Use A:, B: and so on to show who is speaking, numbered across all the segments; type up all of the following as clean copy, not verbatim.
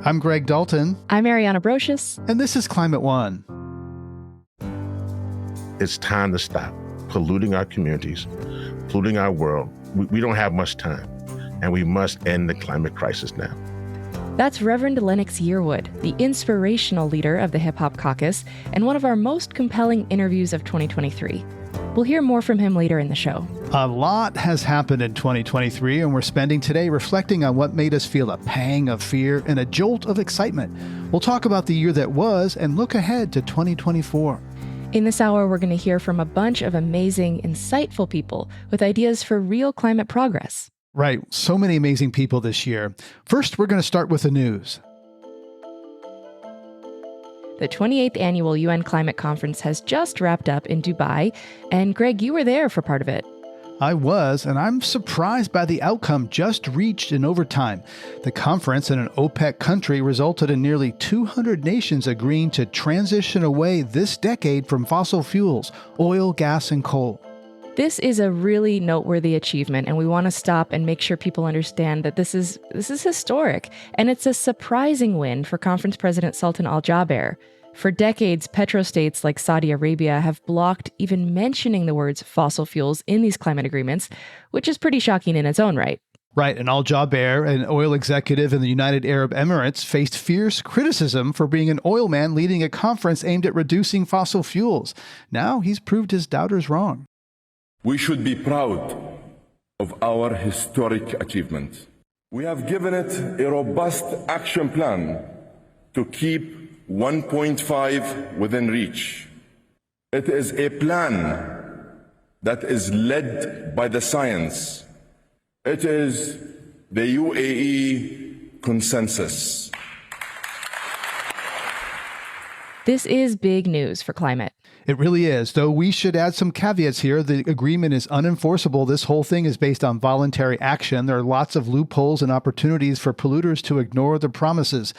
A: I'm Greg Dalton.
B: I'm Ariana Brocious.
A: And this is Climate One.
C: It's time to stop polluting our communities, polluting our world. We don't have much time, and we must end the climate crisis now.
B: That's Reverend Lennox Yearwood, the inspirational leader of the Hip Hop Caucus, and one of our most compelling interviews of 2023. We'll hear more from him later in the show.
A: A lot has happened in 2023, and we're spending today reflecting on what made us feel a pang of fear and a jolt of excitement. We'll talk about the year that was and look ahead to 2024.
B: In this hour, we're going to hear from a bunch of amazing, insightful people with ideas for real climate progress.
A: Right. So many amazing people this year. First, we're going to start with the news.
B: The 28th Annual UN Climate Conference has just wrapped up in Dubai, and Greg, you were there for part of it.
A: I was, and I'm surprised by the outcome just reached in overtime. The conference in an OPEC country resulted in nearly 200 nations agreeing to transition away this decade from fossil fuels, oil, gas, and coal.
B: This is a really noteworthy achievement, and we want to stop and make sure people understand that this is historic, and it's a surprising win for Conference President Sultan Al Jaber. For decades, petrostates like Saudi Arabia have blocked even mentioning the words fossil fuels in these climate agreements, which is pretty shocking in its own right.
A: Right, and Al Jaber, an oil executive in the United Arab Emirates, faced fierce criticism for being an oil man leading a conference aimed at reducing fossil fuels. Now he's proved his doubters wrong.
D: We should be proud of our historic achievement. We have given it a robust action plan to keep 1.5 within reach. It is a plan that is led by the science. It is the UAE consensus.
B: This is big news for climate.
A: It really is, though we should add some caveats here. The agreement is unenforceable. This whole thing is based on voluntary action. There are lots of loopholes and opportunities for polluters to ignore the promises.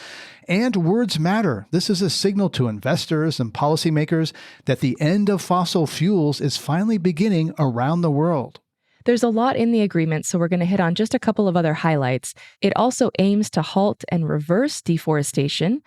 A: And words matter. This is a signal to investors and policymakers that the end of fossil fuels is finally beginning around the world.
B: There's a lot in the agreement, so we're going to hit on just a couple of other highlights. It also aims to halt and reverse deforestation.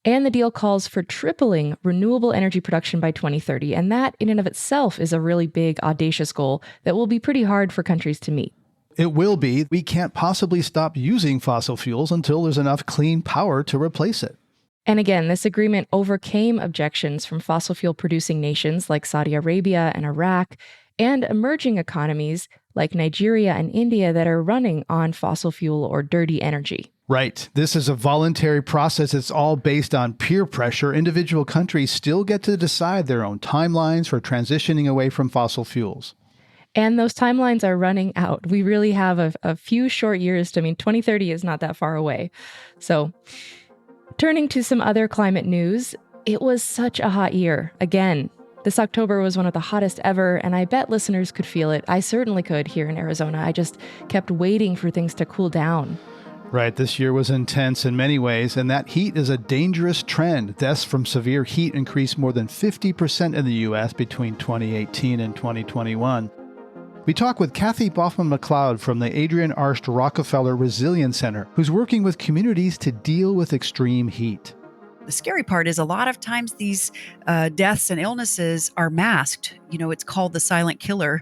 B: And the deal calls for tripling renewable energy production by 2030. And that in and of itself is a really big, audacious goal that will be pretty hard for countries to meet.
A: It will be. We can't possibly stop using fossil fuels until there's enough clean power to replace it.
B: And again, this agreement overcame objections from fossil fuel producing nations like Saudi Arabia and Iraq, and emerging economies like Nigeria and India that are running on fossil fuel or dirty energy.
A: Right. This is a voluntary process. It's all based on peer pressure. Individual countries still get to decide their own timelines for transitioning away from fossil fuels.
B: And those timelines are running out. We really have a few short years. 2030 is not that far away. So turning to some other climate news, it was such a hot year. Again, this October was one of the hottest ever, and I bet listeners could feel it. I certainly could here in Arizona. I just kept waiting for things to cool down.
A: Right. This year was intense in many ways, and that heat is a dangerous trend. Deaths from severe heat increased more than 50% in the U.S. between 2018 and 2021. We talk with Kathy Boffman-McLeod from the Adrian Arsht Rockefeller Resilience Center, who's working with communities to deal with extreme heat.
E: The scary part is a lot of times these deaths and illnesses are masked. It's called the silent killer.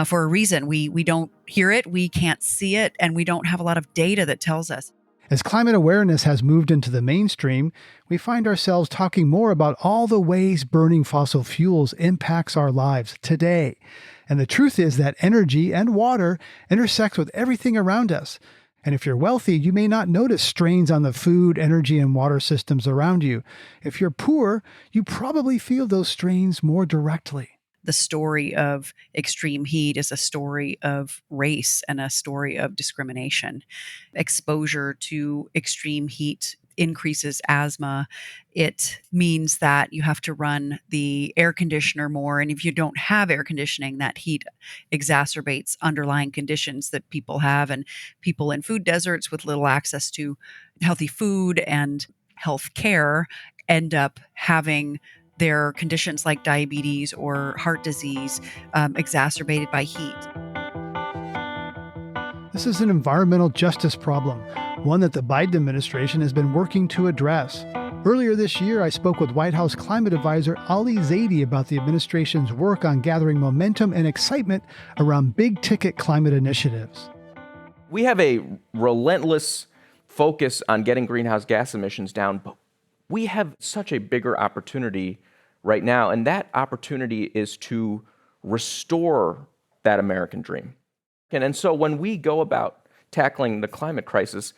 E: For a reason. We don't hear it, we can't see it, and we don't have a lot of data that tells us.
A: As climate awareness has moved into the mainstream, we find ourselves talking more about all the ways burning fossil fuels impacts our lives today. And the truth is that energy and water intersect with everything around us. And if you're wealthy, you may not notice strains on the food, energy, and water systems around you. If you're poor, you probably feel those strains more directly.
E: The story of extreme heat is a story of race and a story of discrimination. Exposure to extreme heat increases asthma. It means that you have to run the air conditioner more. And if you don't have air conditioning, that heat exacerbates underlying conditions that people have. And people in food deserts with little access to healthy food and health care end up having their conditions like diabetes or heart disease exacerbated by heat.
A: This is an environmental justice problem. one that the Biden administration has been working to address. Earlier this year, I spoke with White House climate advisor Ali Zaidi about the administration's work on gathering momentum and excitement around big-ticket climate initiatives.
F: We have a relentless focus on getting greenhouse gas emissions down, but we have such a bigger opportunity right now, and that opportunity is to restore that American dream. And so when we go about tackling the climate crisis,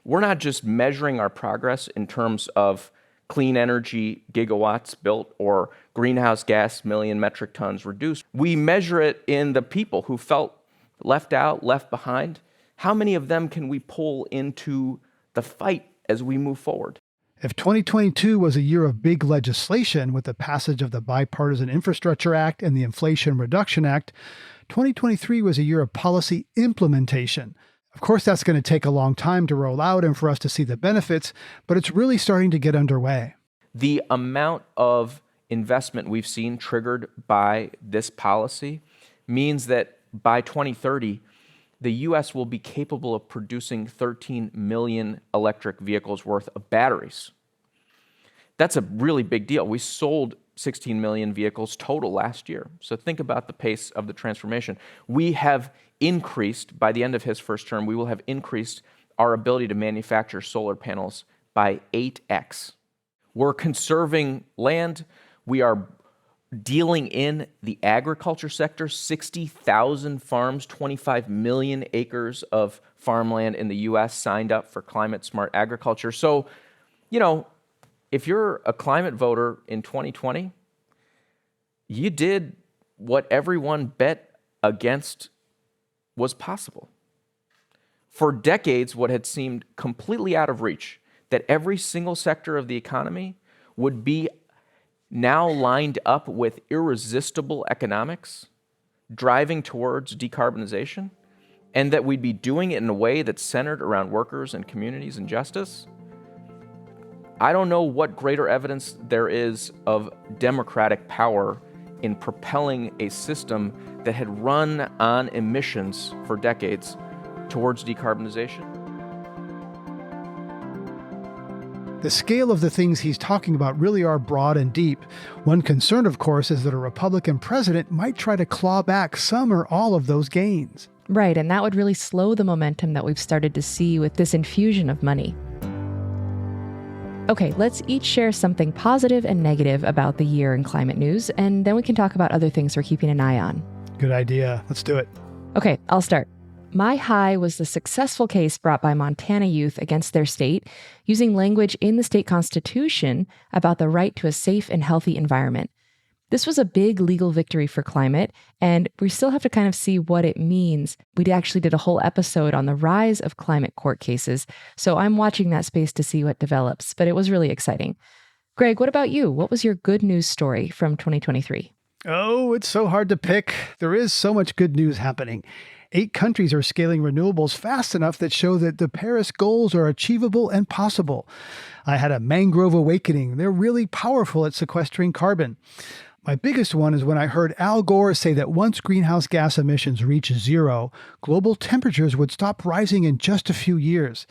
F: we're not just measuring our progress in terms of clean energy gigawatts built or greenhouse gas million metric tons reduced. We measure it in the people who felt left out, left behind. How many of them can we pull into the fight as we move forward?
A: If 2022 was a year of big legislation with the passage of the Bipartisan Infrastructure Act and the Inflation Reduction Act, 2023 was a year of policy implementation. Of course, that's going to take a long time to roll out and for us to see the benefits, but it's really starting to get underway.
F: The amount of investment we've seen triggered by this policy means that by 2030, the U.S. will be capable of producing 13 million electric vehicles worth of batteries. That's a really big deal. We sold 16 million vehicles total last year. So think about the pace of the transformation. We have increased, by the end of his first term, we will have increased our ability to manufacture solar panels by 8x. We're conserving land. We are dealing in the agriculture sector, 60,000 farms, 25 million acres of farmland in the U.S. signed up for climate-smart agriculture. So, if you're a climate voter in 2020, you did what everyone bet against was possible. For decades, what had seemed completely out of reach, that every single sector of the economy would be now lined up with irresistible economics, driving towards decarbonization, and that we'd be doing it in a way that's centered around workers and communities and justice. I don't know what greater evidence there is of democratic power in propelling a system that had run on emissions for decades towards decarbonization.
A: The scale of the things he's talking about really are broad and deep. One concern, of course, is that a Republican president might try to claw back some or all of those gains.
B: Right, and that would really slow the momentum that we've started to see with this infusion of money. Okay, let's each share something positive and negative about the year in climate news, and then we can talk about other things we're keeping an eye on.
A: Good idea. Let's do it.
B: Okay, I'll start. My high was the successful case brought by Montana youth against their state, using language in the state constitution about the right to a safe and healthy environment. This was a big legal victory for climate, and we still have to kind of see what it means. We actually did a whole episode on the rise of climate court cases, so I'm watching that space to see what develops, but it was really exciting. Greg, what about you? What was your good news story from 2023?
A: Oh, it's so hard to pick. There is so much good news happening. 8 countries are scaling renewables fast enough that show that the Paris goals are achievable and possible. I had a mangrove awakening. They're really powerful at sequestering carbon. My biggest one is when I heard Al Gore say that once greenhouse gas emissions reach zero, global temperatures would stop rising in just a few years.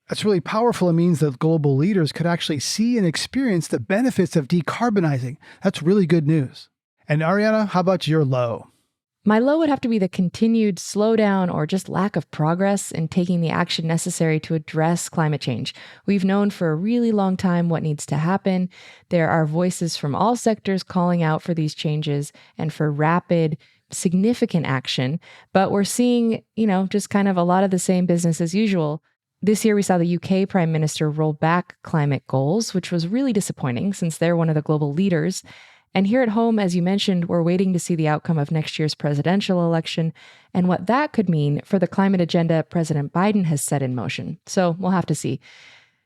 A: That's really powerful. It means that global leaders could actually see and experience the benefits of decarbonizing. That's really good news. And Ariana, how about your low?
B: My low would have to be the continued slowdown or just lack of progress in taking the action necessary to address climate change. We've known for a really long time what needs to happen. There are voices from all sectors calling out for these changes and for rapid, significant action. But we're seeing, just kind of a lot of the same business as usual. This year, we saw the UK Prime Minister roll back climate goals, which was really disappointing since they're one of the global leaders. And here at home, as you mentioned, we're waiting to see the outcome of next year's presidential election and what that could mean for the climate agenda President Biden has set in motion. So we'll have to see.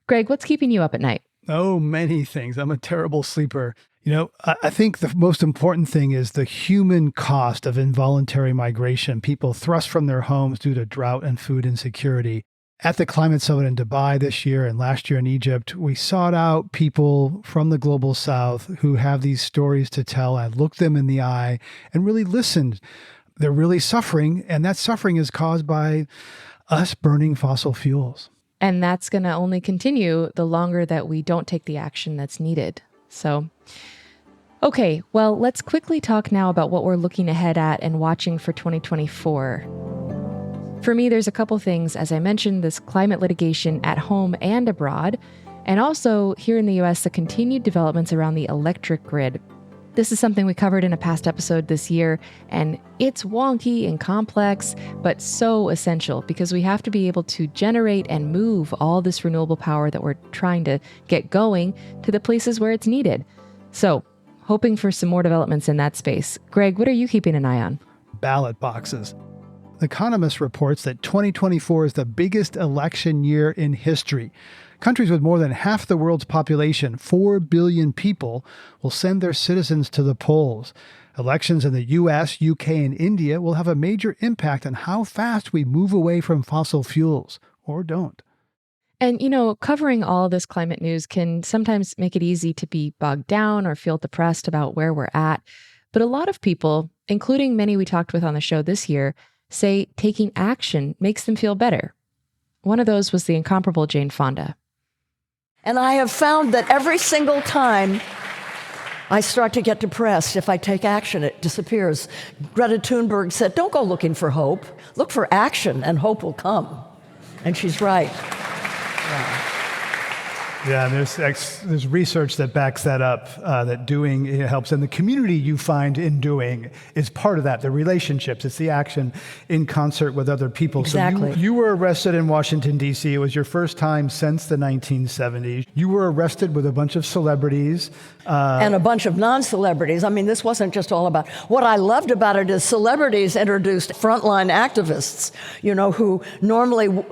B: Greg, what's keeping you up at night?
A: Oh, many things. I'm a terrible sleeper. I think the most important thing is the human cost of involuntary migration, people thrust from their homes due to drought and food insecurity. At the Climate Summit in Dubai this year and last year in Egypt, we sought out people from the global south who have these stories to tell. I looked them in the eye and really listened. They're really suffering, and that suffering is caused by us burning fossil fuels.
B: And that's going to only continue the longer that we don't take the action that's needed. So, okay, well, let's quickly talk now about what we're looking ahead at and watching for 2024. For me, there's a couple things. As I mentioned, this climate litigation at home and abroad, and also here in the US, the continued developments around the electric grid. This is something we covered in a past episode this year, and it's wonky and complex, but so essential because we have to be able to generate and move all this renewable power that we're trying to get going to the places where it's needed. So, hoping for some more developments in that space. Greg, what are you keeping an eye on?
A: Ballot boxes. The Economist reports that 2024 is the biggest election year in history. Countries with more than half the world's population, 4 billion people, will send their citizens to the polls. Elections in the U.S., U.K., and India will have a major impact on how fast we move away from fossil fuels, or don't.
B: And, covering all this climate news can sometimes make it easy to be bogged down or feel depressed about where we're at. But a lot of people, including many we talked with on the show this year, say taking action makes them feel better. One of those was the incomparable Jane Fonda.
G: And I have found that every single time I start to get depressed, if I take action, it disappears. Greta Thunberg said, don't go looking for hope. Look for action, and hope will come. And she's right.
A: Yeah, there's research that backs that up, that doing helps. And the community you find in doing is part of that, the relationships. It's the action in concert with other people.
G: Exactly.
A: So you were arrested in Washington, D.C. It was your first time since the 1970s. You were arrested with a bunch of celebrities.
G: And a bunch of non-celebrities. I mean, this wasn't just all about... What I loved about it is celebrities introduced frontline activists,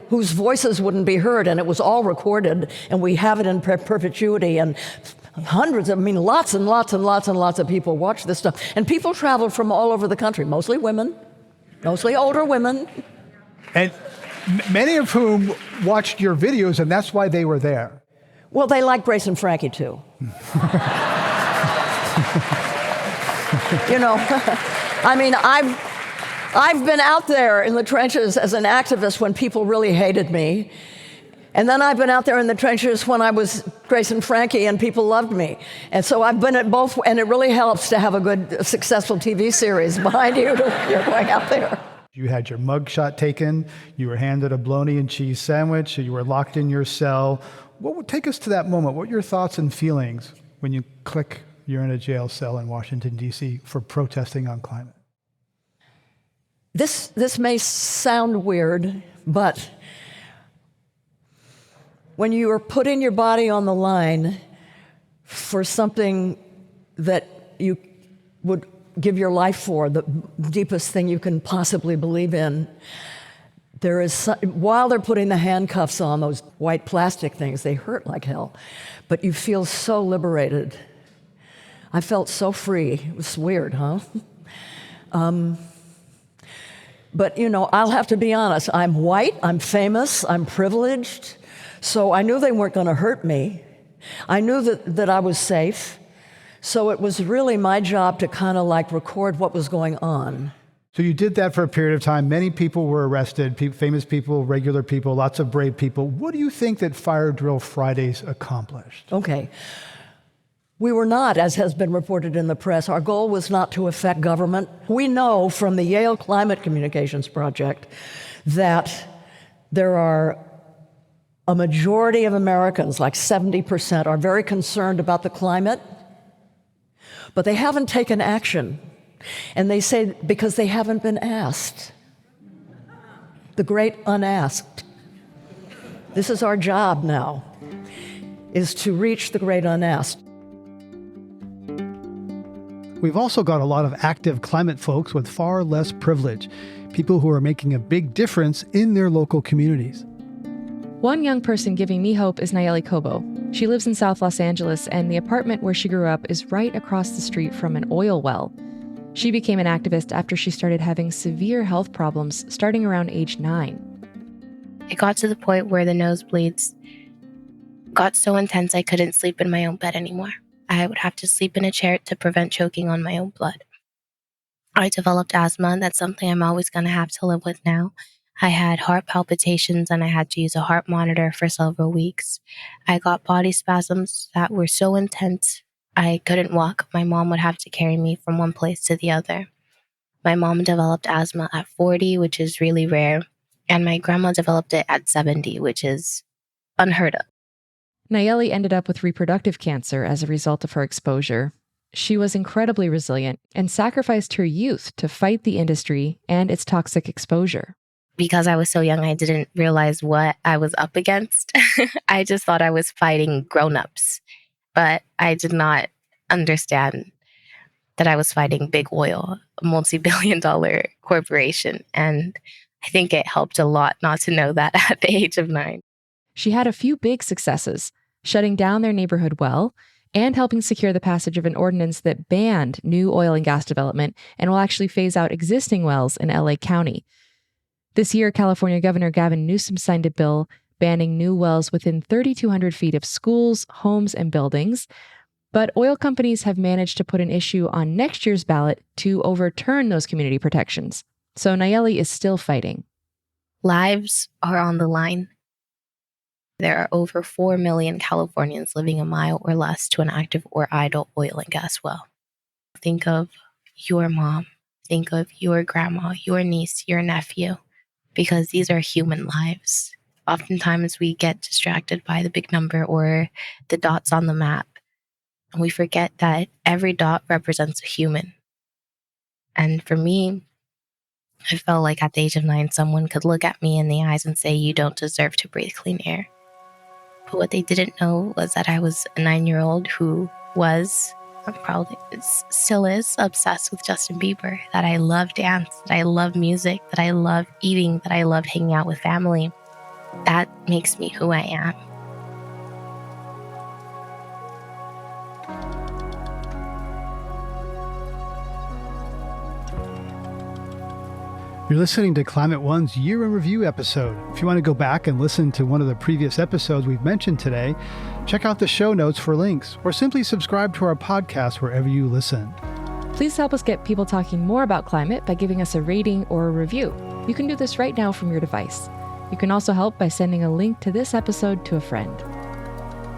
G: whose voices wouldn't be heard, and it was all recorded, and we have it in perpetuity, and lots and lots and lots and lots of people watch this stuff. And people traveled from all over the country, mostly women, mostly older women.
A: And many of whom watched your videos, and that's why they were there.
G: Well, they like Grace and Frankie, too. I've been out there in the trenches as an activist when people really hated me. And then I've been out there in the trenches when I was Grace and Frankie and people loved me. And so I've been at both, and it really helps to have a good, successful TV series behind you. You're going out there.
A: You had your mugshot taken, you were handed a bologna and cheese sandwich, you were locked in your cell. What would take us to that moment? What are your thoughts and feelings when you click you're in a jail cell in Washington, D.C. for protesting on climate?
G: This may sound weird, but when you are putting your body on the line for something that you would give your life for, the deepest thing you can possibly believe in, while they're putting the handcuffs on, those white plastic things, they hurt like hell, but you feel so liberated. I felt so free. It was weird, huh? But, I'll have to be honest. I'm white, I'm famous, I'm privileged, so I knew they weren't going to hurt me. I knew that I was safe, so it was really my job to kind of record what was going on.
A: So you did that for a period of time. Many people were arrested, famous people, regular people, lots of brave people. What do you think that Fire Drill Fridays accomplished?
G: Okay. We were not, as has been reported in the press, our goal was not to affect government. We know from the Yale Climate Communications Project that there are a majority of Americans, like 70%, are very concerned about the climate, but they haven't taken action. And they say because they haven't been asked. The great unasked. This is our job now, is to reach the great unasked.
A: We've also got a lot of active climate folks with far less privilege, people who are making a big difference in their local communities.
B: One young person giving me hope is Nalleli Cobo. She lives in South Los Angeles, and the apartment where she grew up is right across the street from an oil well. She became an activist after she started having severe health problems starting around age 9.
H: It got to the point where the nosebleeds got so intense I couldn't sleep in my own bed anymore. I would have to sleep in a chair to prevent choking on my own blood. I developed asthma, and that's something I'm always going to have to live with now. I had heart palpitations and I had to use a heart monitor for several weeks. I got body spasms that were so intense I couldn't walk. My mom would have to carry me from one place to the other. My mom developed asthma at 40, which is really rare, and my grandma developed it at 70, which is unheard of.
B: Nalleli ended up with reproductive cancer as a result of her exposure. She was incredibly resilient and sacrificed her youth to fight the industry and its toxic exposure.
H: Because I was so young, I didn't realize what I was up against. I just thought I was fighting grown-ups, but I did not understand that I was fighting big oil, a multi-billion-dollar corporation. And I think it helped a lot not to know that at the age of 9.
B: She had a few big successes, shutting down their neighborhood well and helping secure the passage of an ordinance that banned new oil and gas development and will actually phase out existing wells in LA County. This year, California Governor Gavin Newsom signed a bill banning new wells within 3,200 feet of schools, homes, and buildings. But oil companies have managed to put an issue on next year's ballot to overturn those community protections. So Nalleli is still fighting.
H: Lives are on the line. There are over 4 million Californians living a mile or less to an active or idle oil and gas well. Think of your mom. Think of your grandma, your niece, your nephew, because these are human lives. Oftentimes we get distracted by the big number or the dots on the map. And we forget that every dot represents a human. And for me, I felt like at the age of 9, someone could look at me in the eyes and say, "You don't deserve to breathe clean air." But what they didn't know was that I was a 9-year-old who was, probably still is, obsessed with Justin Bieber, that I love dance, that I love music, that I love eating, that I love hanging out with family. That makes me who I am.
A: You're listening to Climate One's Year in Review episode. If you want to go back and listen to one of the previous episodes we've mentioned today, check out the show notes for links, or simply subscribe to our podcast wherever you listen.
B: Please help us get people talking more about climate by giving us a rating or a review. You can do this right now from your device. You can also help by sending a link to this episode to a friend.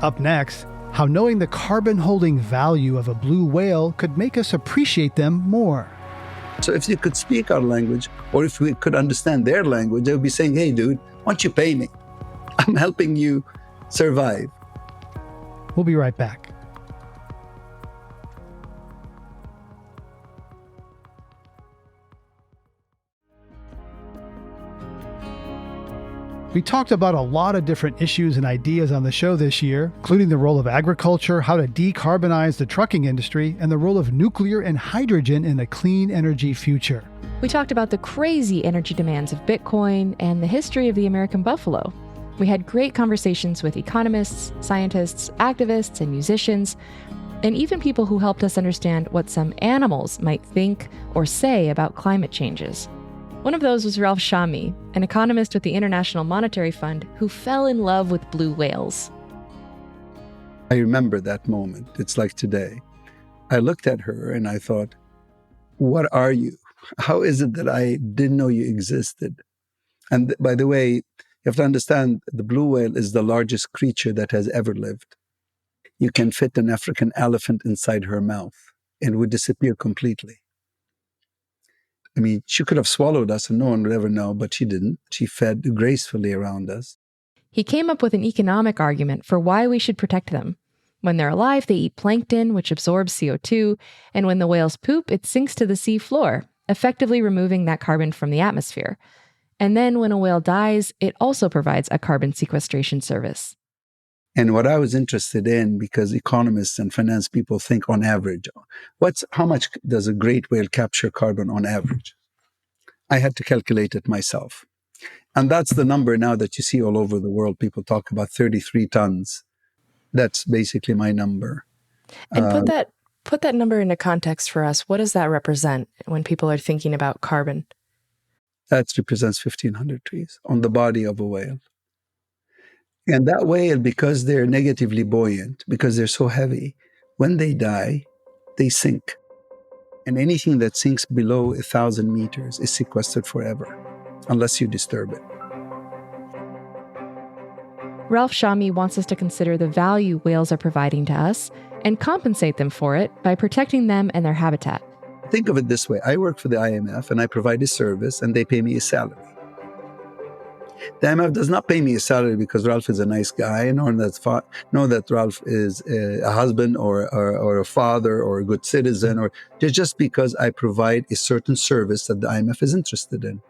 A: Up next, how knowing the carbon-holding value of a blue whale could make us appreciate them more.
I: So if you could speak our language, or if we could understand their language, they would be saying, "Hey, dude, why don't you pay me? I'm helping you survive."
A: We'll be right back. We talked about a lot of different issues and ideas on the show this year, including the role of agriculture, how to decarbonize the trucking industry, and the role of nuclear and hydrogen in a clean energy future.
B: We talked about the crazy energy demands of Bitcoin and the history of the American buffalo. We had great conversations with economists, scientists, activists, and musicians, and even people who helped us understand what some animals might think or say about climate changes. One of those was Ralph Shami, an economist with the International Monetary Fund who fell in love with blue whales.
I: I remember that moment. It's like today. I looked at her and I thought, what are you? How is it that I didn't know you existed? And by the way, you have to understand, the blue whale is the largest creature that has ever lived. You can fit an African elephant inside her mouth and it would disappear completely. I mean, she could have swallowed us and no one would ever know, but she didn't. She fed gracefully around us.
B: He came up with an economic argument for why we should protect them. When they're alive, they eat plankton, which absorbs CO2, and when the whales poop, it sinks to the sea floor, effectively removing that carbon from the atmosphere. And then when a whale dies, it also provides a carbon sequestration service.
I: And what I was interested in, because economists and finance people think on average, how much does a great whale capture carbon on average? I had to calculate it myself. And that's the number now that you see all over the world. People talk about 33 tons. That's basically my number.
B: And put that number into context for us. What does that represent when people are thinking about carbon?
I: That represents 1,500 trees on the body of a whale. And that whale, because they're negatively buoyant, because they're so heavy, when they die, they sink. And anything that sinks below 1,000 meters is sequestered forever. unless you disturb it.
B: Ralph Shami wants us to consider the value whales are providing to us and compensate them for it by protecting them and their habitat.
I: Think of it this way. I work for the IMF and I provide a service and they pay me a salary. The IMF does not pay me a salary because Ralph is a nice guy, nor that Ralph is a husband or a father or a good citizen, or just because I provide a certain service that the IMF is interested in.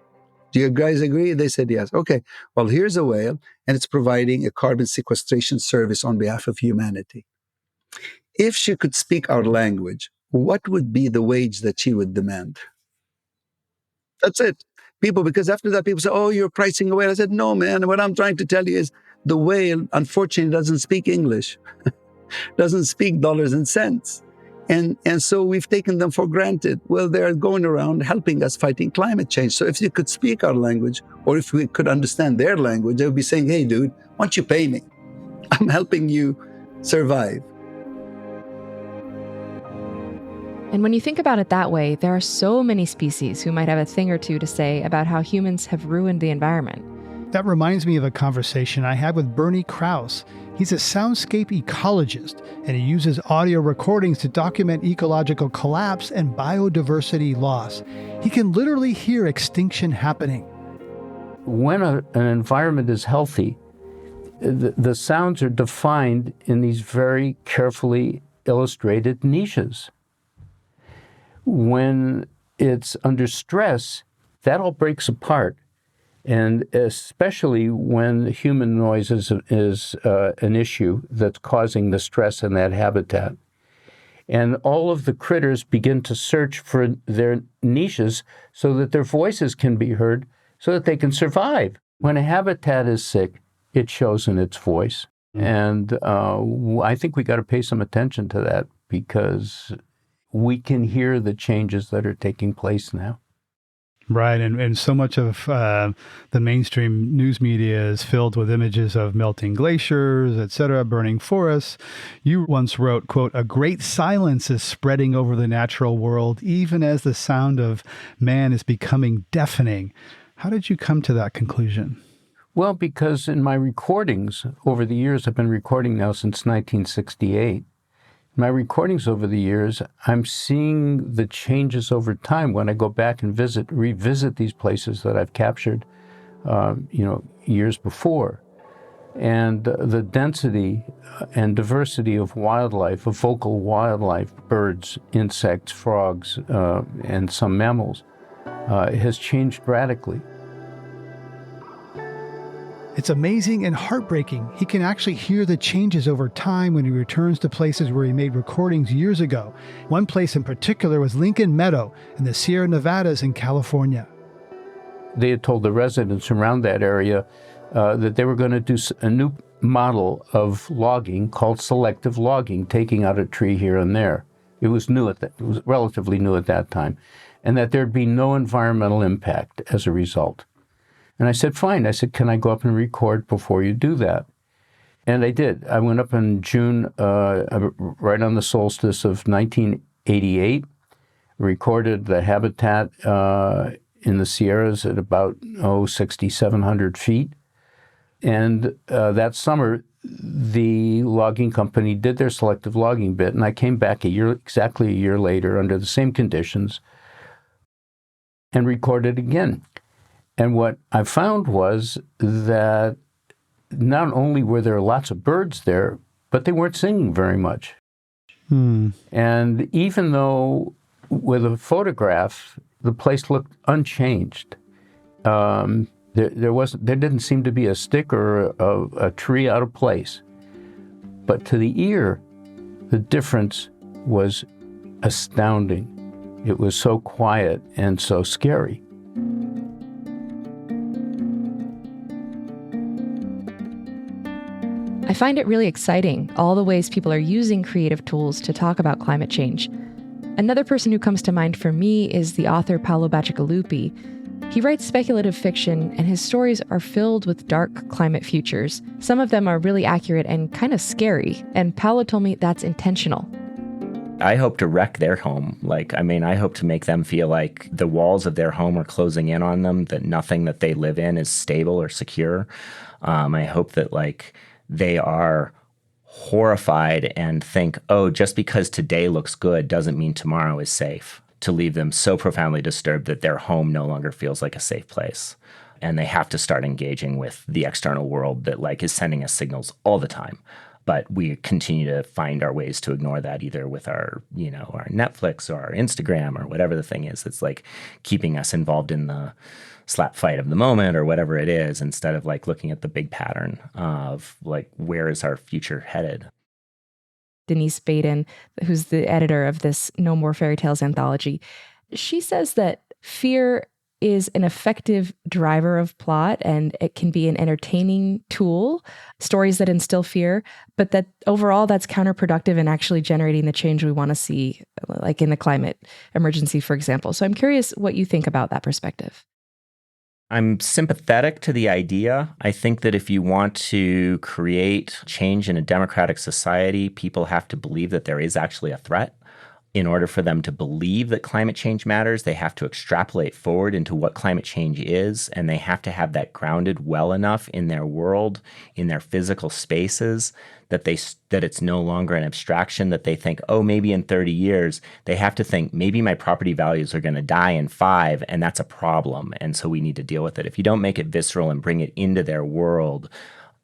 I: Do you guys agree? They said yes. Okay, well, here's a whale, and it's providing a carbon sequestration service on behalf of humanity. If she could speak our language, what would be the wage that she would demand? That's it. Because after that, people say, oh, you're pricing a whale. I said, no, man, what I'm trying to tell you is the whale, unfortunately, doesn't speak English, doesn't speak dollars and cents. And so we've taken them for granted. Well, they're going around helping us fighting climate change. So if you could speak our language, or if we could understand their language, they would be saying, hey, dude, why don't you pay me? I'm helping you survive.
B: And when you think about it that way, there are so many species who might have a thing or two to say about how humans have ruined the environment.
A: That reminds me of a conversation I had with Bernie Krause. He's a soundscape ecologist, and he uses audio recordings to document ecological collapse and biodiversity loss. He can literally hear extinction happening.
J: When an environment is healthy, the sounds are defined in these very carefully illustrated niches. When it's under stress, that all breaks apart. And especially when human noise is an issue that's causing the stress in that habitat. And all of the critters begin to search for their niches so that their voices can be heard so that they can survive. When a habitat is sick, it shows in its voice. And I think we got to pay some attention to that because we can hear the changes that are taking place now.
A: Right, and so much of the mainstream news media is filled with images of melting glaciers, etc., burning forests. You once wrote, quote, "A great silence is spreading over the natural world, even as the sound of man is becoming deafening." How did you come to that conclusion?
J: Well, because in my recordings over the years, I've been recording now since 1968. My recordings over the years, I'm seeing the changes over time when I go back and revisit these places that I've captured, years before. And the density and diversity of wildlife, of vocal wildlife, birds, insects, frogs, and some mammals, has changed radically.
A: It's amazing and heartbreaking. He can actually hear the changes over time when he returns to places where he made recordings years ago. One place in particular was Lincoln Meadow in the Sierra Nevadas in California.
J: They had told the residents around that area that they were going to do a new model of logging called selective logging, taking out a tree here and there. It was relatively new at that time, and that there'd be no environmental impact as a result. And I said, fine. I said, can I go up and record before you do that? And I did. I went up in June, right on the solstice of 1988, recorded the habitat in the Sierras at about 6,700 feet. And that summer, the logging company did their selective logging bit, and I came back exactly a year later under the same conditions and recorded again. And what I found was that not only were there lots of birds there, but they weren't singing very much. And even though with a photograph, the place looked unchanged, there didn't seem to be a stick or a tree out of place. But to the ear, the difference was astounding. It was so quiet and so scary.
B: I find it really exciting, all the ways people are using creative tools to talk about climate change. Another person who comes to mind for me is the author Paolo Bacigalupi. He writes speculative fiction, and his stories are filled with dark climate futures. Some of them are really accurate and kind of scary, and Paolo told me that's intentional.
K: I hope to wreck their home. I hope to make them feel like the walls of their home are closing in on them, that nothing that they live in is stable or secure. I hope that they are horrified and think, oh, just because today looks good doesn't mean tomorrow is safe. To leave them so profoundly disturbed that their home no longer feels like a safe place. And they have to start engaging with the external world that is sending us signals all the time. But we continue to find our ways to ignore that, either with our Netflix or our Instagram or whatever the thing is that's keeping us involved in the slap fight of the moment or whatever it is, instead of looking at the big pattern of where is our future headed.
B: Denise Baden, who's the editor of this No More Fairy Tales anthology, she says that fear is an effective driver of plot, and it can be an entertaining tool, stories that instill fear, but that overall that's counterproductive in actually generating the change we want to see, like in the climate emergency, for example. So I'm curious what you think about that perspective.
K: I'm sympathetic to the idea. I think that if you want to create change in a democratic society, people have to believe that there is actually a threat. In order for them to believe that climate change matters, they have to extrapolate forward into what climate change is, and they have to have that grounded well enough in their world, in their physical spaces, that it's no longer an abstraction, that they think, oh, maybe in 30 years. They have to think, maybe my property values are going to die in 5, and that's a problem, and so we need to deal with it. If you don't make it visceral and bring it into their world,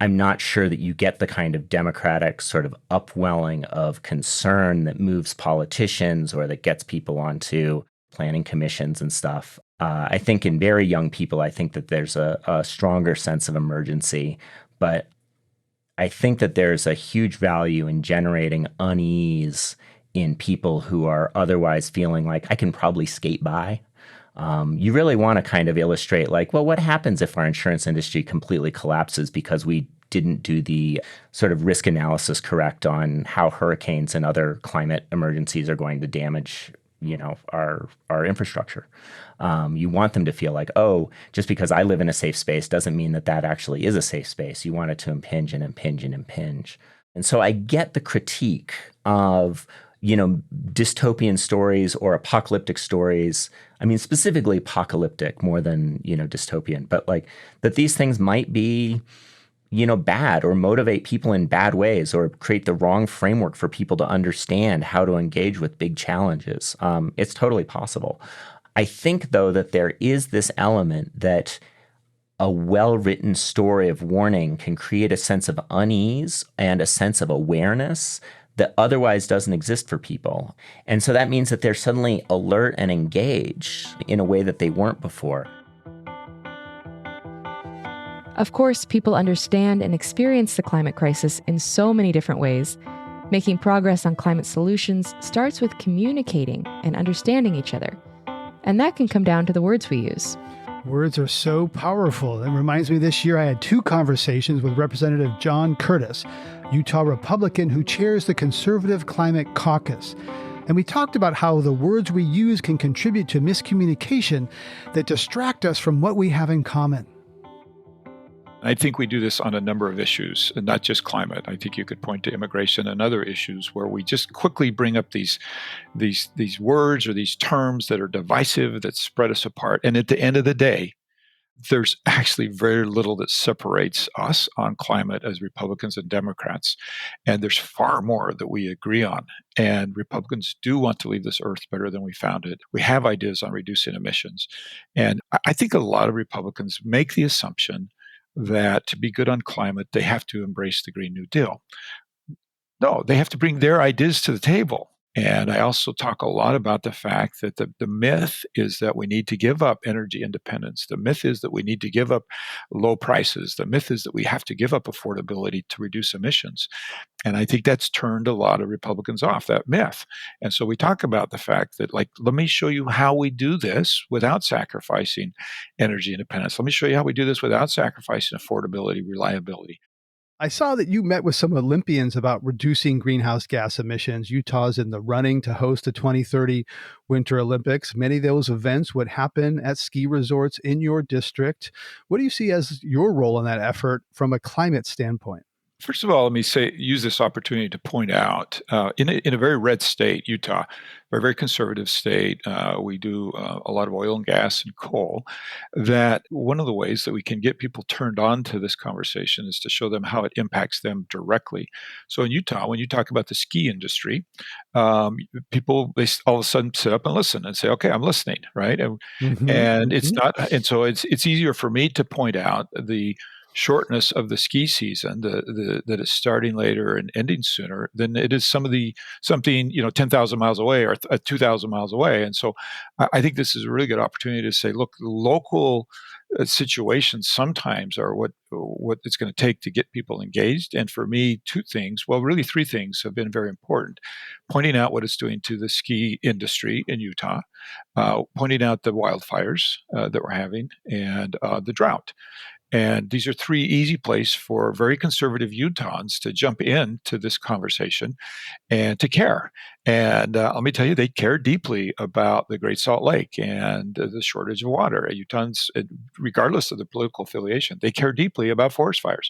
K: I'm not sure that you get the kind of democratic sort of upwelling of concern that moves politicians or that gets people onto planning commissions and stuff. I think in very young people, I think that there's a stronger sense of emergency, but I think that there's a huge value in generating unease in people who are otherwise feeling like I can probably skate by. You really want to kind of illustrate what happens if our insurance industry completely collapses because we didn't do the sort of risk analysis correct on how hurricanes and other climate emergencies are going to damage, our infrastructure. You want them to feel like, oh, just because I live in a safe space doesn't mean that actually is a safe space. You want it to impinge and impinge and impinge. And so I get the critique of dystopian stories or apocalyptic stories. I mean, specifically apocalyptic more than, dystopian, but that these things might be, bad or motivate people in bad ways or create the wrong framework for people to understand how to engage with big challenges. It's totally possible. I think, though, that there is this element that a well-written story of warning can create a sense of unease and a sense of awareness that otherwise doesn't exist for people. And so that means that they're suddenly alert and engaged in a way that they weren't before.
B: Of course, people understand and experience the climate crisis in so many different ways. Making progress on climate solutions starts with communicating and understanding each other. And that can come down to the words we use.
A: Words are so powerful. It reminds me this year I had 2 conversations with Representative John Curtis, Utah Republican who chairs the Conservative Climate Caucus. And we talked about how the words we use can contribute to miscommunication that distract us from what we have in common.
L: I think we do this on a number of issues, and not just climate. I think you could point to immigration and other issues where we just quickly bring up these words or these terms that are divisive, that spread us apart. And at the end of the day, there's actually very little that separates us on climate as Republicans and Democrats. And there's far more that we agree on. And Republicans do want to leave this earth better than we found it. We have ideas on reducing emissions. And I think a lot of Republicans make the assumption that to be good on climate, they have to embrace the Green New Deal. No, they have to bring their ideas to the table. And I also talk a lot about the fact that the myth is that we need to give up energy independence. The myth is that we need to give up low prices. The myth is that we have to give up affordability to reduce emissions. And I think that's turned a lot of Republicans off, that myth. And so we talk about the fact that, let me show you how we do this without sacrificing energy independence. Let me show you how we do this without sacrificing affordability, reliability.
A: I saw that you met with some Olympians about reducing greenhouse gas emissions. Utah's in the running to host the 2030 Winter Olympics. Many of those events would happen at ski resorts in your district. What do you see as your role in that effort from a climate standpoint?
L: First of all, let me use this opportunity to point out, in a very red state, Utah, a very conservative state, we do a lot of oil and gas and coal, that one of the ways that we can get people turned on to this conversation is to show them how it impacts them directly. So in Utah, when you talk about the ski industry, people, they all of a sudden sit up and listen and say, okay, I'm listening, right? And it's not, and so it's easier for me to point out the shortness of the ski season, that is starting later and ending sooner than it is something 10,000 miles away or 2,000 miles away. And so I think this is a really good opportunity to say, look, local situations sometimes are what it's going to take to get people engaged. And for me, really three things have been very important: pointing out what it's doing to the ski industry in Utah, pointing out the wildfires that we're having, and the drought. And these are three easy places for very conservative Utahns to jump into this conversation and to care. And let me tell you, they care deeply about the Great Salt Lake and the shortage of water. Utahns, regardless of their political affiliation, they care deeply about forest fires.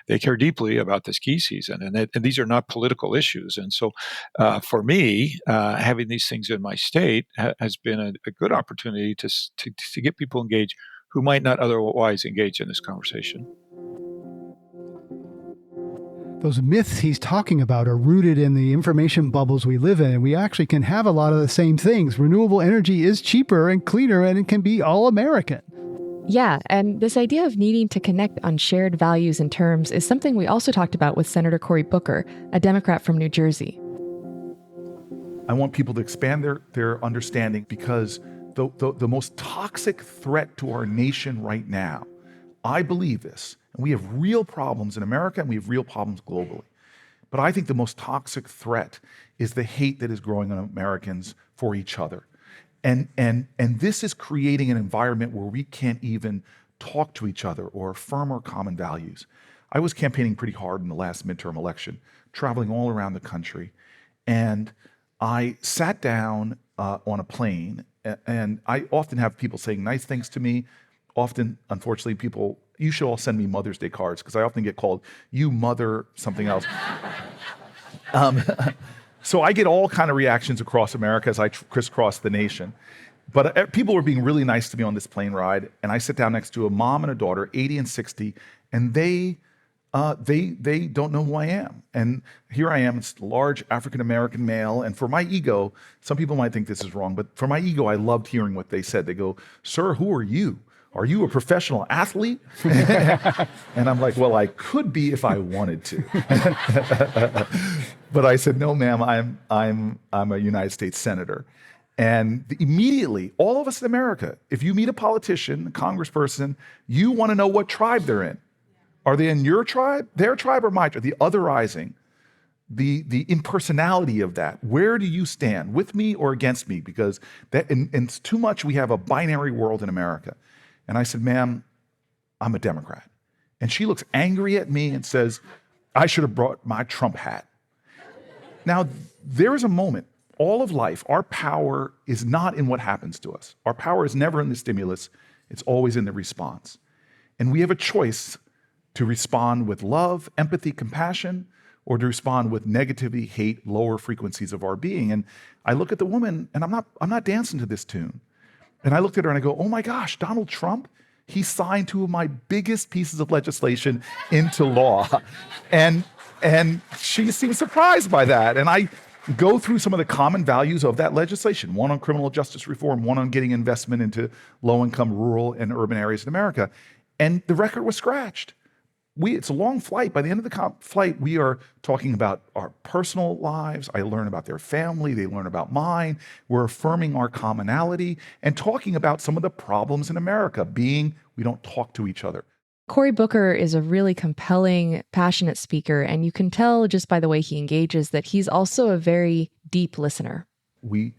L: They care deeply about the ski season. And these are not political issues. And so for me, having these things in my state has been a good opportunity to get people engaged who might not otherwise engage in this conversation.
A: Those myths he's talking about are rooted in the information bubbles we live in, and we actually can have a lot of the same things. Renewable energy is cheaper and cleaner, and it can be all American.
B: Yeah, and this idea of needing to connect on shared values and terms is something we also talked about with Senator Cory Booker, a Democrat from New Jersey.
M: I want people to expand their understanding, because the most toxic threat to our nation right now, I believe this, and we have real problems in America and we have real problems globally, but I think the most toxic threat is the hate that is growing on Americans for each other. And this is creating an environment where we can't even talk to each other or affirm our common values. I was campaigning pretty hard in the last midterm election, traveling all around the country, and I sat down on a plane. And I often have people saying nice things to me. Often, unfortunately, you should all send me Mother's Day cards, because I often get called, you mother something else. So I get all kind of reactions across America as I crisscross the nation. But people were being really nice to me on this plane ride. And I sit down next to a mom and a daughter, 80 and 60, and they don't know who I am. And here I am, it's a large African-American male. And for my ego, some people might think this is wrong, but for my ego, I loved hearing what they said. They go, "Sir, who are you? Are you a professional athlete?" And I'm like, well, I could be if I wanted to. But I said, no, ma'am, I'm a United States Senator. And immediately, all of us in America, if you meet a politician, a congressperson, you want to know what tribe they're in. Are they in your tribe, their tribe, or my tribe? The otherizing, the impersonality of that. Where do you stand, with me or against me? Because it's too much. We have a binary world in America. And I said, ma'am, I'm a Democrat. And she looks angry at me and says, I should have brought my Trump hat. Now, there is a moment, all of life, our power is not in what happens to us. Our power is never in the stimulus. It's always in the response. And we have a choice to respond with love, empathy, compassion, or to respond with negativity, hate, lower frequencies of our being. And I look at the woman, and I'm not dancing to this tune. And I looked at her and I go, oh my gosh, Donald Trump, he signed two of my biggest pieces of legislation into law. And she seemed surprised by that. And I go through some of the common values of that legislation, one on criminal justice reform, one on getting investment into low-income rural and urban areas in America. And the record was scratched. It's a long flight. By the end of the flight, we are talking about our personal lives. I learn about their family. They learn about mine. We're affirming our commonality and talking about some of the problems in America, being we don't talk to each other.
B: Cory Booker is a really compelling, passionate speaker, and you can tell just by the way he engages that he's also a very deep listener.
M: We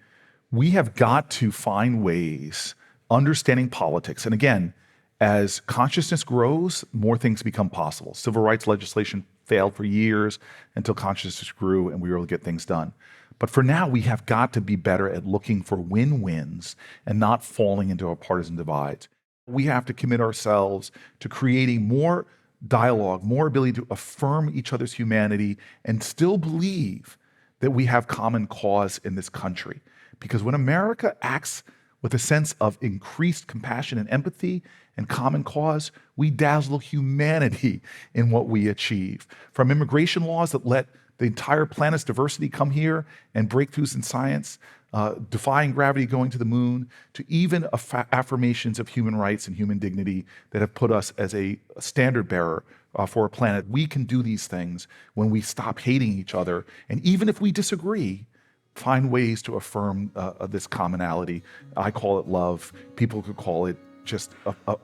M: have got to find ways, understanding politics. And again, as consciousness grows, more things become possible. Civil rights legislation failed for years until consciousness grew and we were able to get things done. But for now, we have got to be better at looking for win-wins and not falling into our partisan divides. We have to commit ourselves to creating more dialogue, more ability to affirm each other's humanity and still believe that we have common cause in this country. Because when America acts with a sense of increased compassion and empathy and common cause, we dazzle humanity in what we achieve. From immigration laws that let the entire planet's diversity come here and breakthroughs in science, defying gravity, going to the moon, to even affirmations of human rights and human dignity that have put us as a standard bearer for a planet. We can do these things when we stop hating each other, and even if we disagree, find ways to affirm this commonality. I call it love. People could call it just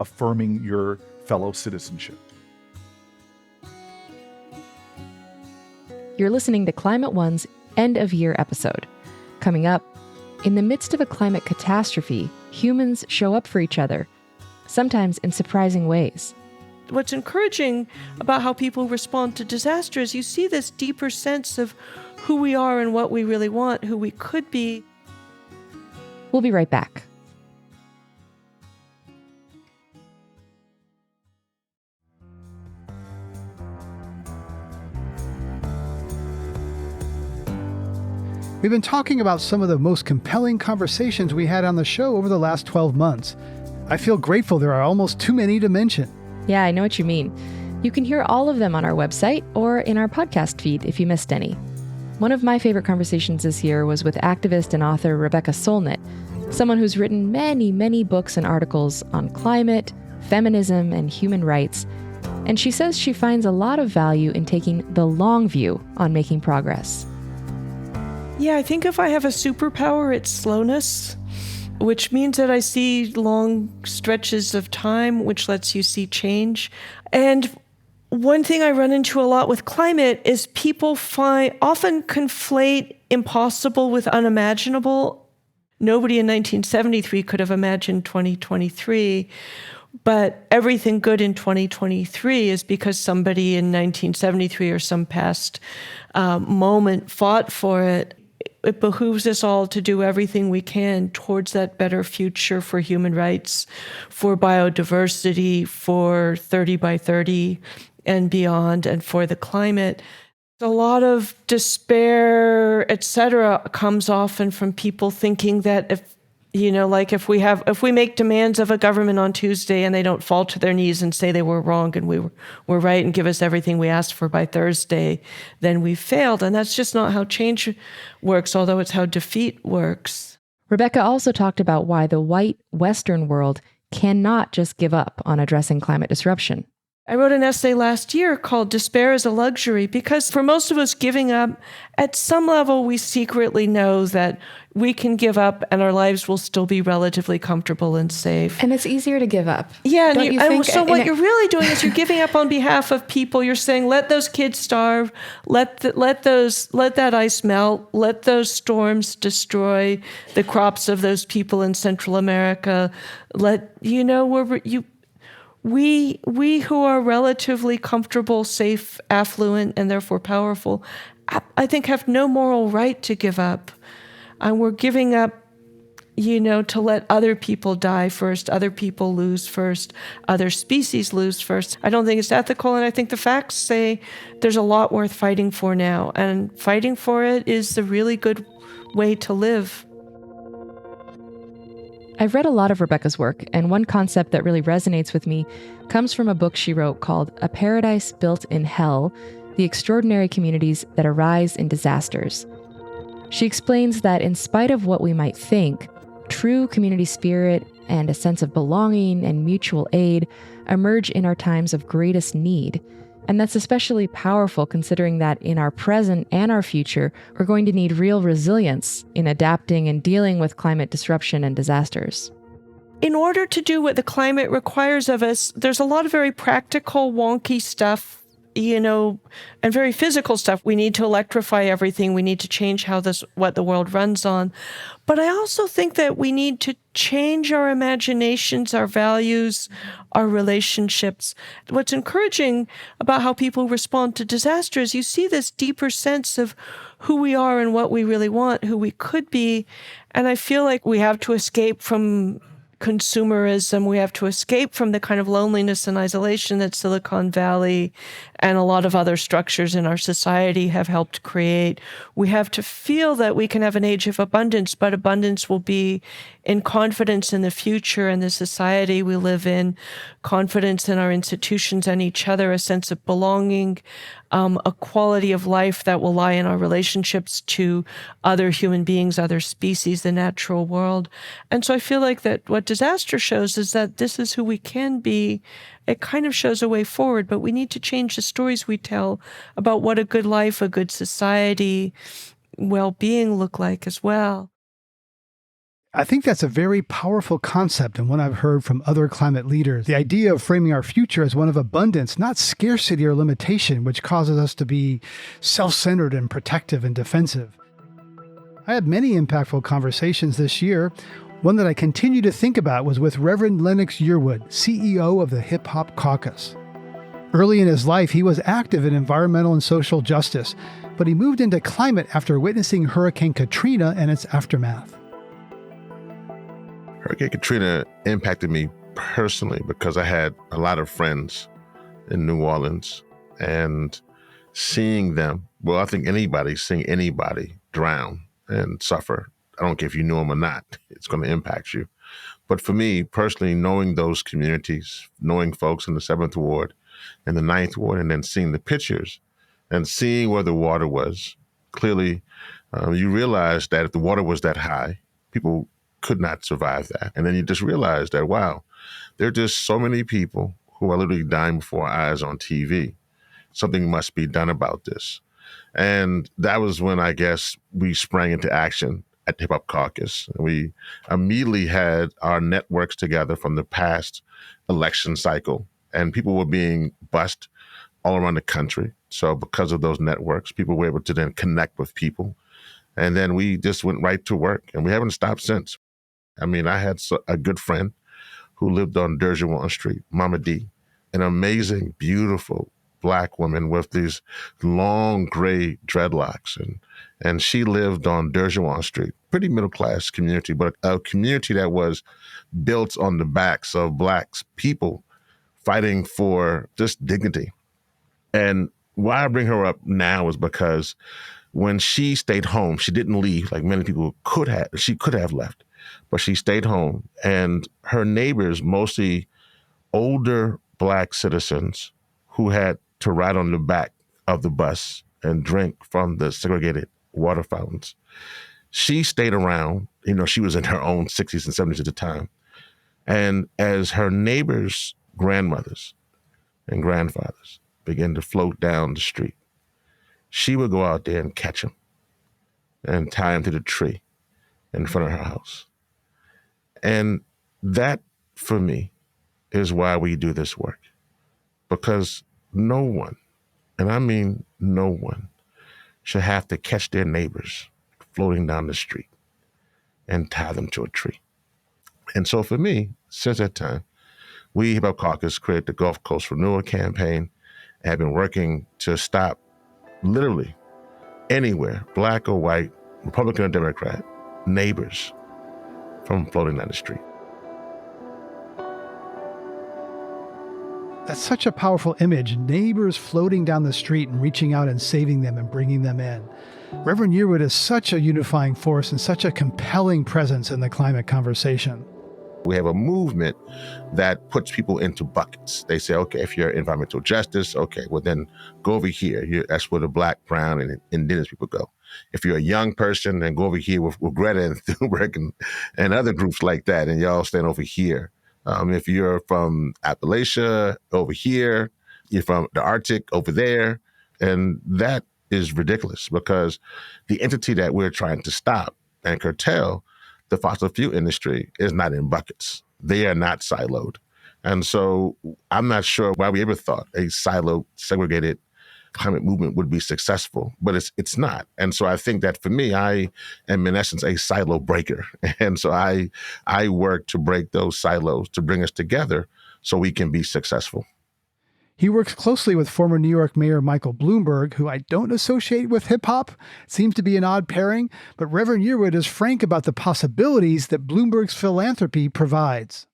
M: affirming your fellow citizenship.
B: You're listening to Climate One's End of Year episode. Coming up, in the midst of a climate catastrophe, humans show up for each other, sometimes in surprising ways.
N: What's encouraging about how people respond to disaster is you see this deeper sense of who we are and what we really want, who we could be.
B: We'll be right back.
A: We've been talking about some of the most compelling conversations we had on the show over the last 12 months. I feel grateful there are almost too many to mention.
B: Yeah, I know what you mean. You can hear all of them on our website or in our podcast feed if you missed any. One of my favorite conversations this year was with activist and author Rebecca Solnit, someone who's written many, many books and articles on climate, feminism, and human rights. And she says she finds a lot of value in taking the long view on making progress.
N: Yeah, I think if I have a superpower, it's slowness, which means that I see long stretches of time, which lets you see change. And one thing I run into a lot with climate is people often conflate impossible with unimaginable. Nobody in 1973 could have imagined 2023, but everything good in 2023 is because somebody in 1973 or some past moment fought for it. It behooves us all to do everything we can towards that better future for human rights, for biodiversity, for 30 by 30 and beyond, and for the climate. A lot of despair, et cetera, comes often from people thinking that if we make demands of a government on Tuesday and they don't fall to their knees and say they were wrong and we were right and give us everything we asked for by Thursday, then we failed. And that's just not how change works, although it's how defeat works.
B: Rebecca also talked about why the white Western world cannot just give up on addressing climate disruption.
N: I wrote an essay last year called Despair is a Luxury, because for most of us, giving up, at some level, we secretly know that we can give up and our lives will still be relatively comfortable and safe.
B: And it's easier to give up.
N: Yeah. So what you're really doing is you're giving up on behalf of people. You're saying, let those kids starve, let that ice melt, let those storms destroy the crops of those people in Central America. We who are relatively comfortable, safe, affluent, and therefore powerful, I think have no moral right to give up. And we're giving up, to let other people die first, other people lose first, other species lose first. I don't think it's ethical, and I think the facts say there's a lot worth fighting for now. And fighting for it is a really good way to live.
B: I've read a lot of Rebecca's work, and one concept that really resonates with me comes from a book she wrote called A Paradise Built in Hell: The Extraordinary Communities That Arise in Disasters. She explains that in spite of what we might think, true community spirit and a sense of belonging and mutual aid emerge in our times of greatest need. And that's especially powerful considering that in our present and our future, we're going to need real resilience in adapting and dealing with climate disruption and disasters.
N: In order to do what the climate requires of us, there's a lot of very practical, wonky stuff, and very physical stuff. We need to electrify everything. We need to change what the world runs on. But I also think that we need to change our imaginations, our values, our relationships. What's encouraging about how people respond to disaster is you see this deeper sense of who we are and what we really want, who we could be. And I feel like we have to escape from consumerism. We have to escape from the kind of loneliness and isolation that Silicon Valley and a lot of other structures in our society have helped create. We have to feel that we can have an age of abundance, but abundance will be in confidence in the future and the society we live in, confidence in our institutions and each other, a sense of belonging, a quality of life that will lie in our relationships to other human beings, other species, the natural world. And so I feel like that what disaster shows is that this is who we can be. It kind of shows a way forward, but we need to change the stories we tell about what a good life, a good society, well-being look like as well.
A: I think that's a very powerful concept and one I've heard from other climate leaders. The idea of framing our future as one of abundance, not scarcity or limitation, which causes us to be self-centered and protective and defensive. I had many impactful conversations this year. One that I continue to think about was with Reverend Lennox Yearwood, CEO of the Hip Hop Caucus. Early in his life, he was active in environmental and social justice, but he moved into climate after witnessing Hurricane Katrina and its aftermath.
C: Hurricane Katrina impacted me personally because I had a lot of friends in New Orleans, and seeing them, well, I think seeing anybody drown and suffer, I don't care if you know them or not, it's going to impact you. But for me personally, knowing those communities, knowing folks in the 7th Ward and the 9th Ward, and then seeing the pictures and seeing where the water was, clearly you realize that if the water was that high, people could not survive that. And then you just realize that, wow, there are just so many people who are literally dying before our eyes on TV. Something must be done about this. And that was when I guess we sprang into action at the Hip Hop Caucus. We immediately had our networks together from the past election cycle, and people were being bused all around the country. So because of those networks, people were able to then connect with people. And then we just went right to work, and we haven't stopped since. I mean, I had a good friend who lived on Derjewan Street, Mama D, an amazing, beautiful Black woman with these long gray dreadlocks. And she lived on Derjewan Street, pretty middle-class community, but a community that was built on the backs of Black people fighting for just dignity. And why I bring her up now is because when she stayed home, she didn't leave like many people could have. She could have left, but she stayed home. And her neighbors, mostly older Black citizens who had to ride on the back of the bus and drink from the segregated water fountains. She stayed around, she was in her own 60s and 70s at the time. And as her neighbors' grandmothers and grandfathers began to float down the street, she would go out there and catch them and tie them to the tree in front of her house. And that, for me, is why we do this work. Because no one, and I mean no one, should have to catch their neighbors floating down the street and tie them to a tree. And so for me, since that time, we, Hip Hop Caucus, created the Gulf Coast Renewal Campaign and have been working to stop literally anywhere, Black or white, Republican or Democrat, neighbors from floating down the street.
A: That's such a powerful image, neighbors floating down the street and reaching out and saving them and bringing them in. Reverend Yearwood is such a unifying force and such a compelling presence in the climate conversation.
C: We have a movement that puts people into buckets. They say, okay, if you're environmental justice, okay, well then go over here. That's where the Black, brown, and indigenous people go. If you're a young person, then go over here with Greta and Thunberg and other groups like that, and y'all stand over here. If you're from Appalachia, over here, you're from the Arctic, over there. And that is ridiculous because the entity that we're trying to stop and curtail, the fossil fuel industry, is not in buckets. They are not siloed. And so I'm not sure why we ever thought a siloed, segregated climate movement would be successful, but it's not. And so I think that for me, I am in essence a silo breaker. And so I work to break those silos, to bring us together so we can be successful.
A: He works closely with former New York Mayor Michael Bloomberg, who I don't associate with hip-hop. Seems to be an odd pairing, but Reverend Yearwood is frank about the possibilities that Bloomberg's philanthropy provides.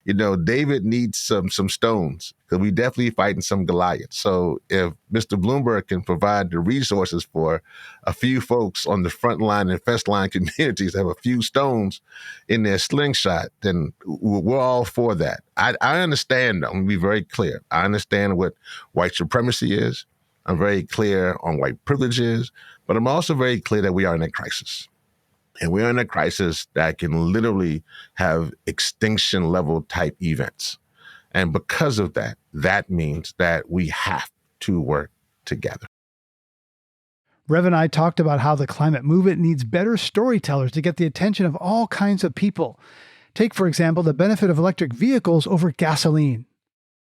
C: You know, David needs some stones, because we definitely fighting some Goliaths. So if Mr. Bloomberg can provide the resources for a few folks on the front line and first line communities to have a few stones in their slingshot, then we're all for that. I understand, I'm going to be very clear. I understand what white supremacy is. I'm very clear on white privilege is, but I'm also very clear that we are in a crisis. And we're in a crisis that can literally have extinction level type events. And because of that, that means that we have to work together.
A: Rev and I talked about how the climate movement needs better storytellers to get the attention of all kinds of people. Take, for example, the benefit of electric vehicles over gasoline.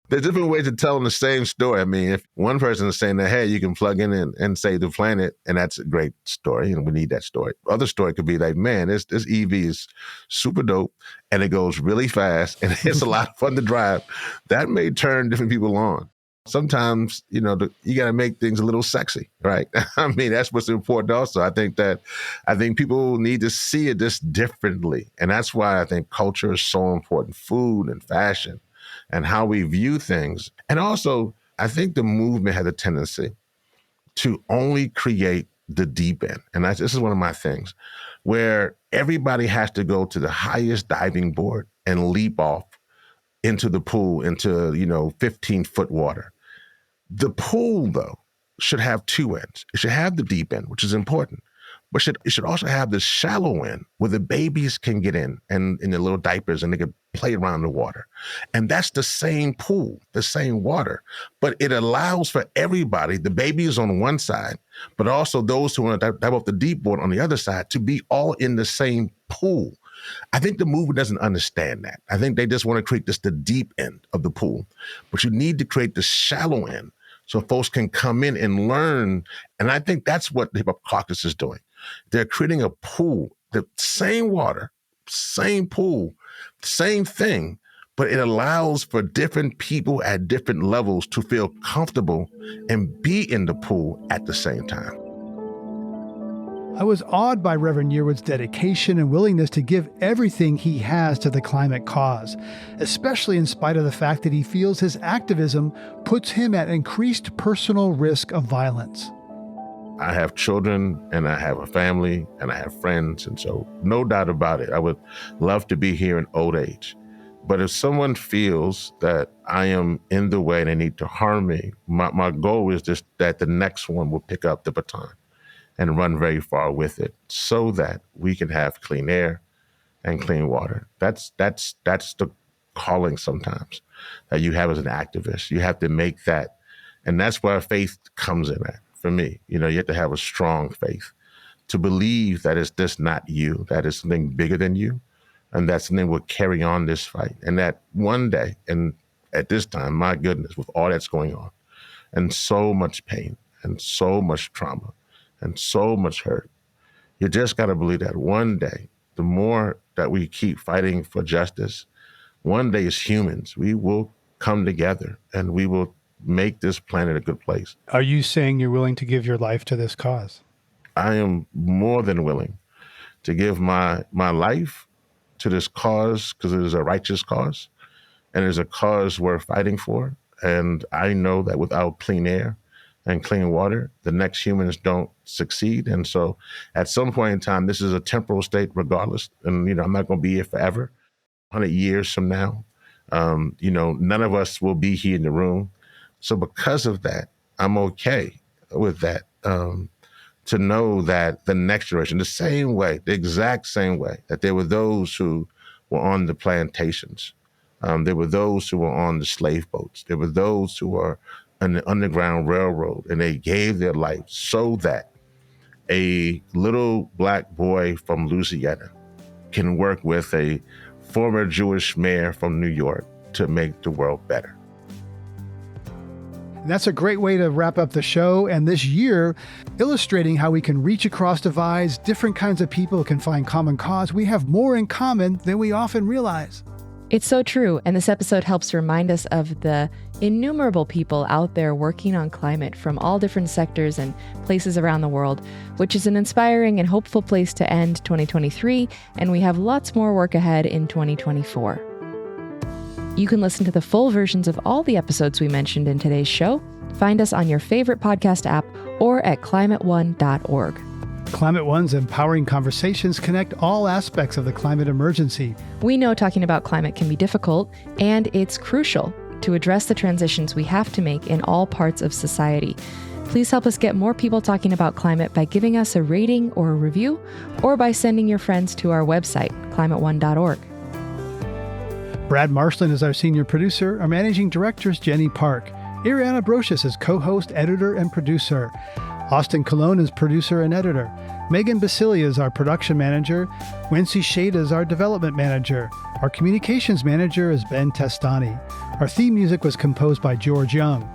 C: There's different ways of telling the same story. I mean, if one person is saying that, hey, you can plug in and save the planet, and that's a great story, and we need that story. Other story could be like, man, this EV is super dope, and it goes really fast, and it's a lot of fun to drive. That may turn different people on. Sometimes, you know, you got to make things a little sexy, right? I mean, that's what's important also. I think people need to see it just differently. And that's why I think culture is so important, food and fashion, and how we view things. And also, I think the movement has a tendency to only create the deep end. And this is one of my things, where everybody has to go to the highest diving board and leap off into the pool, into, 15-foot water. The pool, though, should have two ends. It should have the deep end, which is important. But it should also have the shallow end where the babies can get in and in their little diapers and they can play around the water. And that's the same pool, the same water. But it allows for everybody, the babies on one side, but also those who want to dive off the deep board on the other side, to be all in the same pool. I think the movement doesn't understand that. I think they just want to create just the deep end of the pool. But you need to create the shallow end so folks can come in and learn. And I think that's what the Hip Hop Caucus is doing. They're creating a pool, the same water, same pool, same thing, but it allows for different people at different levels to feel comfortable and be in the pool at the same time.
A: I was awed by Reverend Yearwood's dedication and willingness to give everything he has to the climate cause, especially in spite of the fact that he feels his activism puts him at increased personal risk of violence.
C: I have children and I have a family and I have friends. And so no doubt about it, I would love to be here in old age. But if someone feels that I am in the way and they need to harm me, my goal is just that the next one will pick up the baton and run very far with it so that we can have clean air and clean water. That's the calling sometimes that you have as an activist. You have to make that. And that's where faith comes in at. For me, you have to have a strong faith to believe that it's just not you, that it's something bigger than you, and that something will carry on this fight. And that one day, and at this time, my goodness, with all that's going on, and so much pain, and so much trauma, and so much hurt, you just got to believe that one day, the more that we keep fighting for justice, one day as humans, we will come together and we will make this planet a good place.
A: Are you saying you're willing to give your life to this cause?
C: I am more than willing to give my life to this cause because it is a righteous cause and it is a cause worth fighting for. And I know that without clean air and clean water, the next humans don't succeed. And so at some point in time, this is a temporal state regardless. And, I'm not going to be here forever. 100 years from now, none of us will be here in the room. So because of that, I'm okay with that, to know that the next generation, the exact same way that there were those who were on the plantations, there were those who were on the slave boats, there were those who were on the Underground Railroad, and they gave their life so that a little Black boy from Louisiana can work with a former Jewish mayor from New York to make the world better.
A: And that's a great way to wrap up the show. And this year, illustrating how we can reach across divides, different kinds of people can find common cause. We have more in common than we often realize.
B: It's so true, and this episode helps remind us of the innumerable people out there working on climate from all different sectors and places around the world, which is an inspiring and hopeful place to end 2023, and we have lots more work ahead in 2024. You can listen to the full versions of all the episodes we mentioned in today's show. Find us on your favorite podcast app or at climateone.org.
A: Climate One's empowering conversations connect all aspects of the climate emergency.
B: We know talking about climate can be difficult, and it's crucial to address the transitions we have to make in all parts of society. Please help us get more people talking about climate by giving us a rating or a review, or by sending your friends to our website, climateone.org.
A: Brad Marshland is our senior producer. Our managing director is Jenny Park. Ariana Brocious is co-host, editor, and producer. Austin Colon is producer and editor. Megan Basilia is our production manager. Wency Shada is our development manager. Our communications manager is Ben Testani. Our theme music was composed by George Young.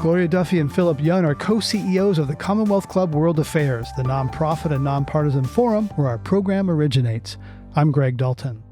A: Gloria Duffy and Philip Young are co-CEOs of the Commonwealth Club World Affairs, the nonprofit and nonpartisan forum where our program originates. I'm Greg Dalton.